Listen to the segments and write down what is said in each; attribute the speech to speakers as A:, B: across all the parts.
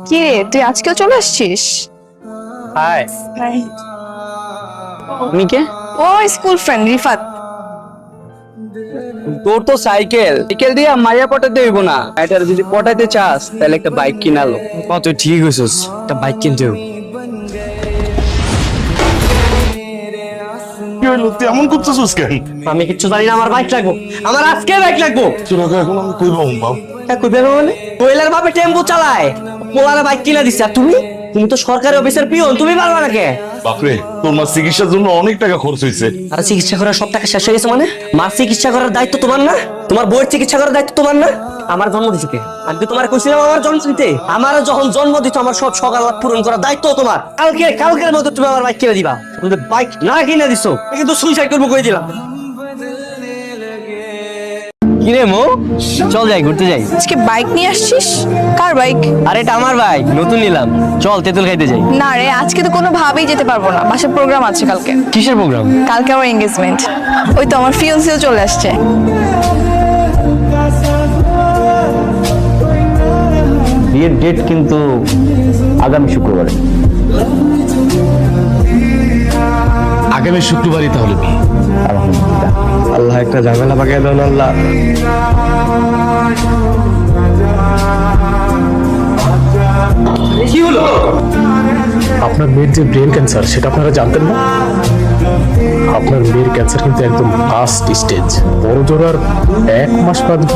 A: কি রে, তুই আজকেও চলে আসছিস?
B: Hi,
A: hi.
B: তুমি কে?
A: ও স্কুল ফ্রেন্ড রিফাত।
B: তোর তো সাইকেল দিয়ে মাইয়া পটাতে হইব না, এটা যদি পটাইতে চাস তাহলে একটা বাইক কিনালো।
C: তুই ঠিক হয়েছিস, একটা বাইক কিনতে হবে।
D: কি হইলো, তুই এমন করতেছিস কেন?
C: আমি কিচ্ছু জানি না, আমার বাইক লাগবো, আমার আজকে বাইক লাগবো।
D: তোরা এখন আমি কইব বাপ।
C: কই বেরো মানে কইলার বাপে টেম্পো চালায়, পোলারে বাইক কিনা দিছে, আর তুমি তুমি তো সরকারি অফিসের পিয়ন, তুমি পারবা না কে?
D: বাপরে, তোর মা চিকিৎসার জন্য অনেক টাকা খরচ হয়েছে।
C: আর চিকিৎসা করার সব টাকা শেষ হয়ে গেছে মানে? মার চিকিৎসা করার দায়িত্ব তোমার না? তোমার বউয়ের চিকিৎসা করার দায়িত্ব তোমার না? আমার জন্ম দিছে কে? আমি তো তোমার কইছিলাম আমার জন্ম দিতে, আমার যখন জন্ম দিত আমার সব সকাল পূরণ করার দায়িত্ব তোমার। কালকের মধ্যে তুমি আমার বাইক কিনে দিবা। তুমি বাইক না কিনে দিছো, আমি কিন্তু সুইসাইড করবো কই দিলাম। কিরে মো, চল যাই ঘুরতে যাই।
A: আজকে বাইক নিয়ে আসছিস? কার বাইক?
C: আরে এটা আমার বাইক, নতুন নিলাম। চল তেঁতুল খাইতে যাই।
A: না রে, আজকে তো কোনোভাবেই যেতে পারবো না, বাসায় প্রোগ্রাম আছে কালকে।
C: কিসের প্রোগ্রাম?
A: কালকে আমার এঙ্গেজমেন্ট। ওই তো আমার ফিয়ন্সিও চলে আসছে।
C: বিয়ের ডেট কিন্তু আগামী শুক্রবারে।
D: আগামী শুক্রবারই তাহলে বিয়ে।
C: আল্লাহ একটা ঝামেলা পাকিয়ে দেন আল্লাহ। কি হলো?
E: আপনার মেয়ের যে ব্রেন ক্যান্সার সেটা আপনারা জানতেন না? আপনার মেয়ের ক্যান্সার কিন্তু একদম লাস্ট স্টেজ, বড় জোর আর 1 মাস বাঁচবে।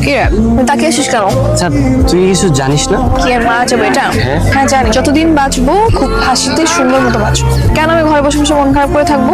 A: কি রে, তাকে আসিস কেন?
C: আচ্ছা তুই কিছু জানিস না?
A: কি আর মারা যাবে এটা? হ্যাঁ জানি, যতদিন বাঁচবো খুব হাসিতে সুন্দর মতো বাঁচবো। কেন আমি ঘরে বসে বসে মন খারাপ করে থাকবো?